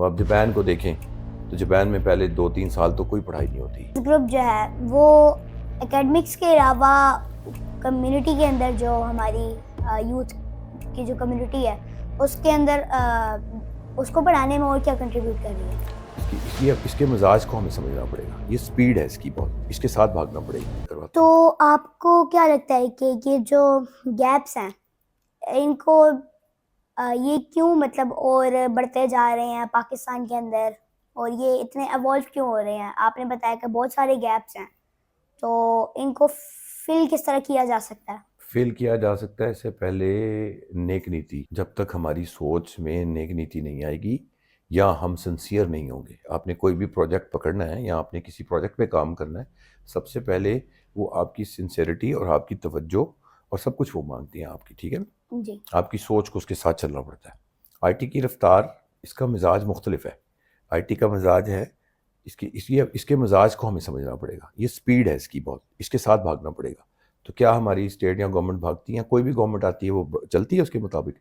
وہ آپ جاپان کو دیکھیں تو جاپان میں پہلے 2-3 سال تو کوئی پڑھائی نہیں ہوتی. گروپ جو ہے وہ اکیڈمکس کے علاوہ کمیونٹی کے اندر جو ہماری یوتھ کی جو کمیونٹی ہے اس کے اندر اس کو پڑھانے میں اور کیا کنٹریبیوٹ کر رہی ہے؟ اس کے مزاج کو ہمیں سمجھنا پڑے گا. یہ سپیڈ ہے اس کی بہت, اس کے ساتھ بھاگنا پڑے گا. تو آپ کو کیا لگتا ہے کہ یہ جو گیپس ہیں ان کو یہ کیوں مطلب اور بڑھتے جا رہے ہیں پاکستان کے اندر, اور یہ اتنے ایوالو کیوں ہو رہے ہیں؟ آپ نے بتایا کہ بہت سارے گیپس ہیں, تو ان کو فل کس طرح کیا جا سکتا ہے؟ فیل کیا جا سکتا ہے اس سے پہلے نیک نیتی. جب تک ہماری سوچ میں نیک نیتی نہیں آئے گی یا ہم سنسیئر نہیں ہوں گے. آپ نے کوئی بھی پروجیکٹ پکڑنا ہے یا آپ نے کسی پروجیکٹ پہ کام کرنا ہے, سب سے پہلے وہ آپ کی سنسیئرٹی اور آپ کی توجہ اور سب کچھ وہ مانگتی ہیں آپ کی, ٹھیک ہے نا. جی. آپ کی سوچ کو اس کے ساتھ چلنا پڑتا ہے. آئی ٹی کی رفتار, اس کا مزاج مختلف ہے. آئی ٹی کا مزاج ہے, اس کے مزاج کو ہمیں سمجھنا پڑے گا. یہ سپیڈ ہے اس کی بہت, اس کے ساتھ بھاگنا پڑے گا. تو کیا ہماری اسٹیٹ یا گورنمنٹ بھاگتی ہیں؟ کوئی بھی گورنمنٹ آتی ہے وہ چلتی ہے اس کے مطابق.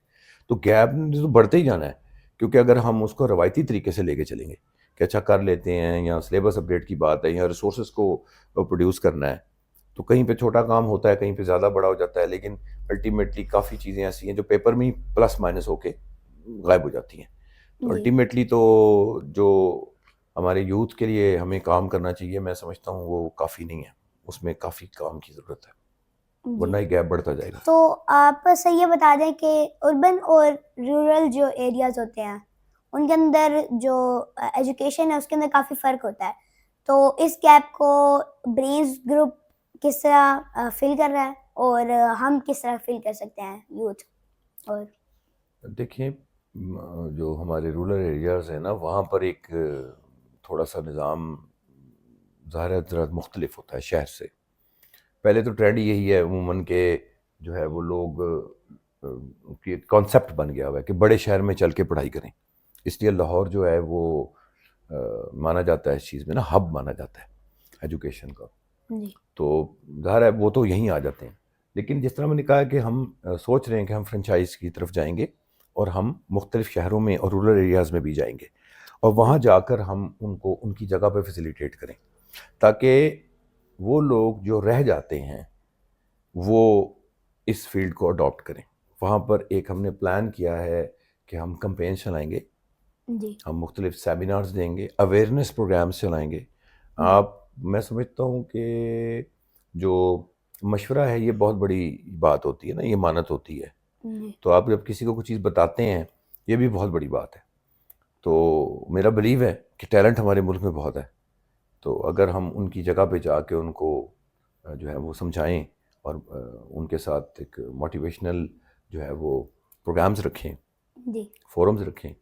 تو گیپ تو بڑھتے ہی جانا ہے, کیونکہ اگر ہم اس کو روایتی طریقے سے لے کے چلیں گے کہ اچھا کر لیتے ہیں, یا سلیبس اپڈیٹ کی بات ہے, یا ریسورسز کو پروڈیوس کرنا ہے, تو کہیں پہ چھوٹا کام ہوتا ہے, کہیں پہ زیادہ بڑا ہو جاتا ہے. لیکن الٹیمیٹلی کافی چیزیں ایسی ہیں جو پیپر میں ہی پلس مائنس ہو کے غائب ہو جاتی ہیں. تو الٹیمیٹلی تو جو ہمارے یوتھ کے لیے ہمیں کام کرنا چاہیے, میں سمجھتا ہوں وہ کافی نہیں ہے. اس میں کافی کام کی ضرورت ہے, ورنہ ہی گیپ بڑھتا جائے گا. تو آپ سے یہ بتا دیں کہ اربن اور رورل جو ایریاز ہوتے ہیں ان کے اندر جو ایجوکیشن ہے اس کے اندر کافی فرق ہوتا ہے, تو اس گیپ کو برینز گروپ کس طرح فل کر رہا ہے اور ہم کس طرح فل کر سکتے ہیں یوتھ؟ اور دیکھیں, جو ہمارے رورل ایریاز ہیں نا, وہاں پر ایک تھوڑا سا نظام ظاہر ذرا مختلف ہوتا ہے شہر سے. پہلے تو ٹرینڈ یہی ہے عموماً کہ جو ہے وہ لوگ کانسیپٹ بن گیا ہوا ہے کہ بڑے شہر میں چل کے پڑھائی کریں. اس لیے لاہور جو ہے وہ مانا جاتا ہے اس چیز میں نا, ہب مانا جاتا ہے ایجوکیشن کا. تو ظاہر ہے وہ تو یہیں آ جاتے ہیں. لیکن جس طرح میں نے کہا کہ ہم سوچ رہے ہیں کہ ہم فرنچائز کی طرف جائیں گے, اور ہم مختلف شہروں میں اور رورل ایریاز میں بھی جائیں گے, اور وہاں جا کر ہم ان کو ان کی جگہ پہ فیسیلیٹیٹ کریں, تاکہ وہ لوگ جو رہ جاتے ہیں وہ اس فیلڈ کو اڈاپٹ کریں. وہاں پر ایک ہم نے پلان کیا ہے کہ ہم کمپینس چلائیں گے, ہم مختلف سیمینارز دیں گے, اویئرنیس پروگرامز چلائیں گے. میں سمجھتا ہوں کہ جو مشورہ ہے یہ بہت بڑی بات ہوتی ہے نا, یہ مانت ہوتی ہے. تو آپ جب کسی کو کوئی چیز بتاتے ہیں, یہ بھی بہت بڑی بات ہے. تو میرا بلیو ہے کہ ٹیلنٹ ہمارے ملک میں بہت ہے, تو اگر ہم ان کی جگہ پہ جا کے ان کو جو ہے وہ سمجھائیں اور ان کے ساتھ ایک موٹیویشنل جو ہے وہ پروگرامز رکھیں, فورمز رکھیں,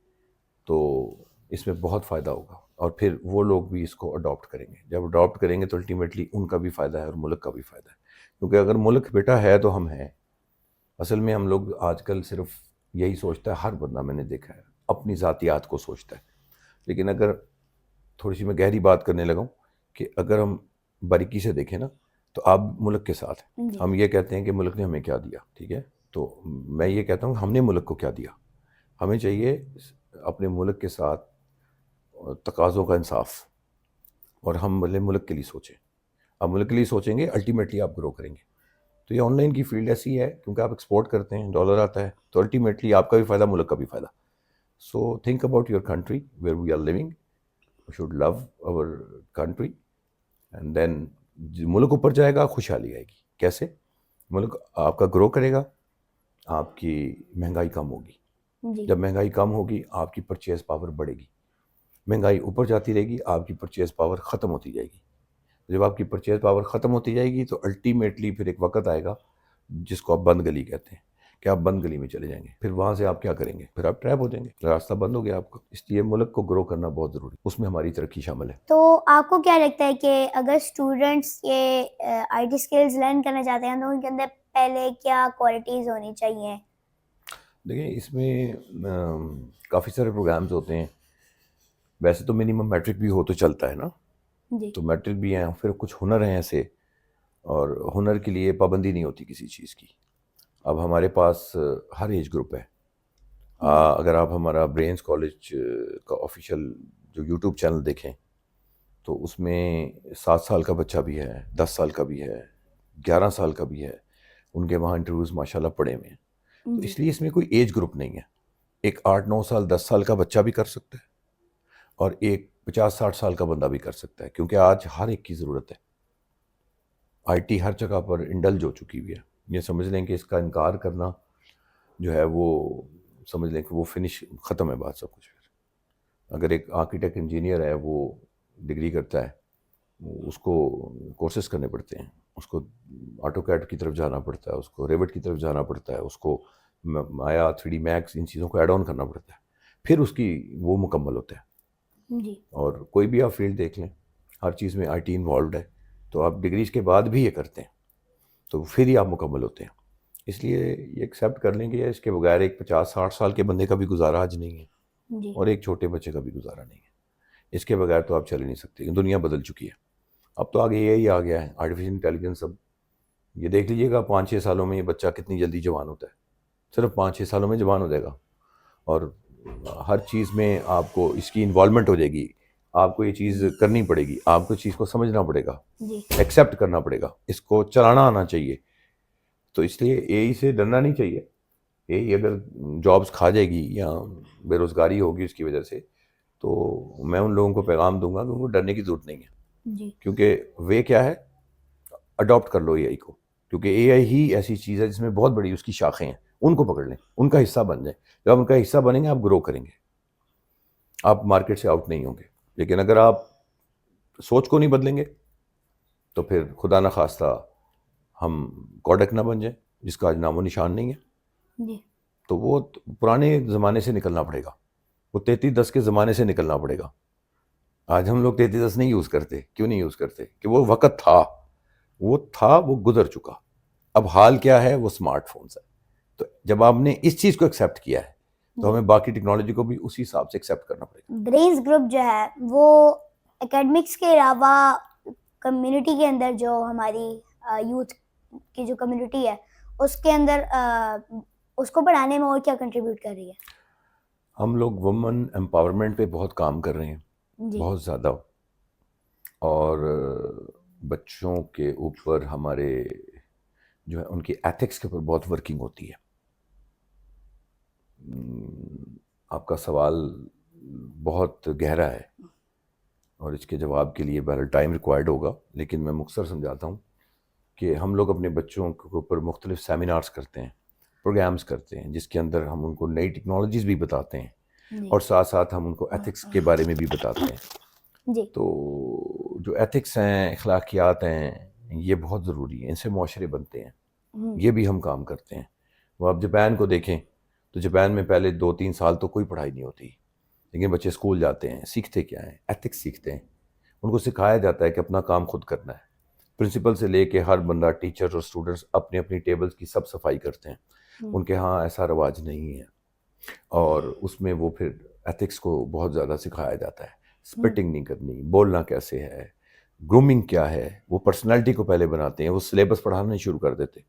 تو اس میں بہت فائدہ ہوگا. اور پھر وہ لوگ بھی اس کو اڈاپٹ کریں گے. جب اڈاپٹ کریں گے تو الٹیمیٹلی ان کا بھی فائدہ ہے اور ملک کا بھی فائدہ ہے. کیونکہ اگر ملک بیٹا ہے تو ہم ہیں. اصل میں ہم لوگ آج کل صرف یہی سوچتا ہے, ہر بندہ میں نے دیکھا ہے اپنی ذاتیات کو سوچتا ہے. لیکن اگر تھوڑی سی میں گہری بات کرنے لگا ہوں کہ اگر ہم باریکی سے دیکھیں نا, تو آپ ملک کے ساتھ ہیں. ہم یہ کہتے ہیں کہ ملک نے ہمیں کیا دیا, ٹھیک ہے, تو میں یہ کہتا ہوں ہم نے ملک کو کیا دیا. ہمیں چاہیے اپنے ملک کے ساتھ تقاضوں کا انصاف, اور ہم ملک کے لیے سوچیں. آپ ملک کے لیے سوچیں گے, الٹیمیٹلی آپ گرو کریں گے. تو یہ آن لائن کی فیلڈ ایسی ہے کیونکہ آپ ایکسپورٹ کرتے ہیں, ڈالر آتا ہے, تو الٹیمیٹلی آپ کا بھی فائدہ, ملک کا بھی فائدہ. So think about your country where we are living. We should love our country, and then ملک اوپر جائے گا, خوشحالی آئے گی. کیسے؟ ملک آپ کا گرو کرے گا, آپ کی مہنگائی کم ہوگی. جب مہنگائی کم ہوگی آپ کی پرچیز پاور بڑھے گی. مہنگائی اوپر جاتی رہے گی, آپ کی پرچیز پاور ختم ہوتی جائے گی. جب آپ کی پرچیز پاور ختم ہوتی جائے گی تو الٹیمیٹلی پھر ایک وقت آئے گا جس کو آپ بند گلی کہتے ہیں, کہ آپ بند گلی میں چلے جائیں گے. پھر وہاں سے آپ کیا کریں گے؟ پھر آپ ٹریپ ہو جائیں گے, راستہ بند ہو گیا آپ کا. اس لیے ملک کو گرو کرنا بہت ضروری, اس میں ہماری ترقی شامل ہے. تو آپ کو کیا لگتا ہے کہ اگر اسٹوڈنٹس یہ آئی ٹی اسکلز لرن کرنا چاہتے ہیں تو ان کے اندر پہلے کیا کوالٹیز ہونی چاہیے؟ دیکھیں, اس میں کافی سارے پروگرامز ہوتے ہیں. ویسے تو منیمم میٹرک بھی ہو تو چلتا ہے نا, تو میٹرک بھی ہیں. پھر کچھ ہنر ہیں ایسے, اور ہنر کے لیے پابندی نہیں ہوتی کسی چیز کی. اب ہمارے پاس ہر ایج گروپ ہے, اگر آپ ہمارا برینز کالج کا آفیشیل جو یوٹیوب چینل دیکھیں تو اس میں 7 سال کا بچہ بھی ہے، 10 سال کا بھی ہے، 11 سال کا بھی ہے، ان کے وہاں انٹرویوز ماشاء اللہ پڑے ہوئے ہیں. تو اس لیے اس میں کوئی ایج گروپ نہیں ہے. ایک 8 9 سال 10 سال کا بچہ بھی کر سکتا ہے اور ایک 50 60 سال کا بندہ بھی کر سکتا ہے، کیونکہ آج ہر ایک کی ضرورت ہے. آئی ٹی ہر جگہ پر انڈلج ہو چکی ہوئی ہے. یہ سمجھ لیں کہ اس کا انکار کرنا جو ہے وہ سمجھ لیں کہ وہ فنش ختم ہے بات سب کچھ. اگر ایک آرکیٹیکٹ انجینئر ہے وہ ڈگری کرتا ہے، اس کو کورسز کرنے پڑتے ہیں، اس کو آٹو کیڈ کی طرف جانا پڑتا ہے، اس کو ریوٹ کی طرف جانا پڑتا ہے، اس کو مایا 3D میکس ان چیزوں کو ایڈ آن کرنا پڑتا ہے، پھر اس کی وہ مکمل ہوتا ہے. جی. اور کوئی بھی آپ فیلڈ دیکھ لیں، ہر چیز میں آئی ٹی انوالوڈ ہے، تو آپ ڈگریز کے بعد بھی یہ کرتے ہیں تو پھر ہی آپ مکمل ہوتے ہیں. اس لیے یہ ایکسیپٹ کر لیں کہ اس کے بغیر ایک 50 60 سال کے بندے کا بھی گزارا آج نہیں ہے، جی. اور ایک چھوٹے بچے کا بھی گزارا نہیں ہے. اس کے بغیر تو آپ چل ہی نہیں سکتے. دنیا بدل چکی ہے. اب تو آگے یہی آ گیا ہے آرٹیفیشل انٹیلیجنس. اب یہ دیکھ لیجیے گا 5 6 سالوں میں یہ بچہ کتنی جلدی جوان ہوتا ہے. صرف 5 6 سالوں میں جوان ہو جائے گا، اور ہر چیز میں آپ کو اس کی انوالومنٹ ہو جائے گی. آپ کو یہ چیز کرنی پڑے گی، آپ کو چیز کو سمجھنا پڑے گا، ایکسیپٹ کرنا پڑے گا، اس کو چلانا آنا چاہیے. تو اس لیے اے ای سے ڈرنا نہیں چاہیے. اے ای اگر جابس کھا جائے گی یا بے روزگاری ہوگی اس کی وجہ سے، تو میں ان لوگوں کو پیغام دوں گا کہ ان کو ڈرنے کی ضرورت نہیں ہے. کیونکہ وہ کیا ہے، اڈاپٹ کر لو اے آئی کو، کیونکہ اے آئی ہی ایسی چیز ہے جس میں بہت بڑی اس کی شاخیں ہیں. ان کو پکڑ لیں، ان کا حصہ بن جائیں. جب آپ ان کا حصہ بنیں گے آپ گرو کریں گے، آپ مارکیٹ سے آؤٹ نہیں ہوں گے. لیکن اگر آپ سوچ کو نہیں بدلیں گے تو پھر خدا نہ خواستہ ہم کوڈک نہ بن جائیں، جس کا آج نام و نشان نہیں ہے. تو وہ پرانے زمانے سے نکلنا پڑے گا، وہ 3310 کے زمانے سے نکلنا پڑے گا. آج ہم لوگ 3310 نہیں یوز کرتے. کیوں نہیں یوز کرتے؟ کہ وہ وقت تھا، وہ گزر چکا. اب حال کیا ہے؟ وہ اسمارٹ فونس ہے. تو جب آپ نے اس چیز کو ایکسیپٹ کیا ہے تو ہمیں باقی ٹیکنالوجی کو بھی اسی حساب سے ایکسیپٹ کرنا پڑے گا. برینز گروپ جو ہے وہ اکیڈمکس کے علاوہ کمیونٹی کے اندر، جو ہماری یوتھ کی جو کمیونٹی ہے اس کے اندر اس کو بڑھانے میں اور کیا کنٹریبیوٹ کر رہی ہے؟ ہم لوگ وومن امپاورمنٹ پہ بہت کام کر رہے ہیں، بہت زیادہ. اور بچوں کے اوپر ہمارے جو ہے ان کی ایتھکس کے اوپر بہت ورکنگ ہوتی ہے. آپ کا سوال بہت گہرا ہے اور اس کے جواب کے لیے بہرحال ٹائم ریکوائرڈ ہوگا، لیکن میں مختصر سمجھاتا ہوں کہ ہم لوگ اپنے بچوں کے اوپر مختلف سیمینارز کرتے ہیں، پروگرامز کرتے ہیں، جس کے اندر ہم ان کو نئی ٹیکنالوجیز بھی بتاتے ہیں اور ساتھ ساتھ ہم ان کو ایتھکس کے بارے میں بھی بتاتے ہیں. تو جو ایتھکس ہیں، اخلاقیات ہیں، یہ بہت ضروری ہیں. ان سے معاشرے بنتے ہیں. یہ بھی ہم کام کرتے ہیں. وہ آپ جاپان کو دیکھیں تو جاپان میں پہلے 2 3 سال تو کوئی پڑھائی نہیں ہوتی، لیکن بچے اسکول جاتے ہیں، سیکھتے کیا ہیں؟ ایتھکس سیکھتے ہیں. ان کو سکھایا جاتا ہے کہ اپنا کام خود کرنا ہے. پرنسپل سے لے کے ہر بندہ، ٹیچر اور اسٹوڈنٹس اپنی اپنی ٹیبلز کی سب صفائی کرتے ہیں. ان کے ہاں ایسا رواج نہیں ہے، اور اس میں وہ پھر ایتھکس کو بہت زیادہ سکھایا جاتا ہے. اسپٹنگ نہیں کرنی، بولنا کیسے ہے، گرومنگ کیا ہے. وہ پرسنالٹی کو پہلے بناتے ہیں، وہ سلیبس پڑھانا نہیں شروع کر دیتے،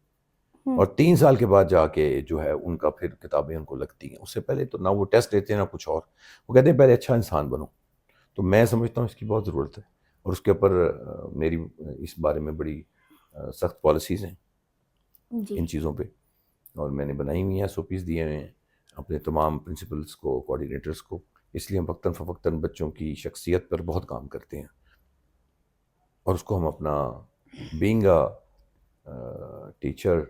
اور 3 سال کے بعد جا کے جو ہے ان کا پھر کتابیں ان کو لگتی ہیں. اس سے پہلے تو نہ وہ ٹیسٹ دیتے ہیں نہ کچھ اور. وہ کہتے ہیں پہلے اچھا انسان بنو. تو میں سمجھتا ہوں اس کی بہت ضرورت ہے، اور اس کے اوپر میری اس بارے میں بڑی سخت پالیسیز ہیں ان چیزوں پہ، اور میں نے بنائی ہوئی ہیں، SOPs دیے ہوئے ہیں اپنے تمام پرنسپلس کو، کوآرڈینیٹرس کو. اس لیے ہم وقتاً فوقتاً بچوں کی شخصیت پر بہت کام کرتے ہیں، اور اس کو ہم اپنا بینگ ٹیچر،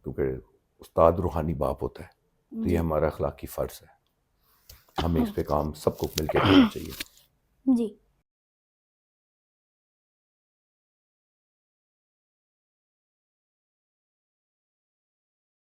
کیونکہ استاد روحانی باپ ہوتا ہے، تو یہ ہمارا اخلاقی فرض ہے. ہمیں اس پہ کام سب کو مل کے کرنا چاہیے. جی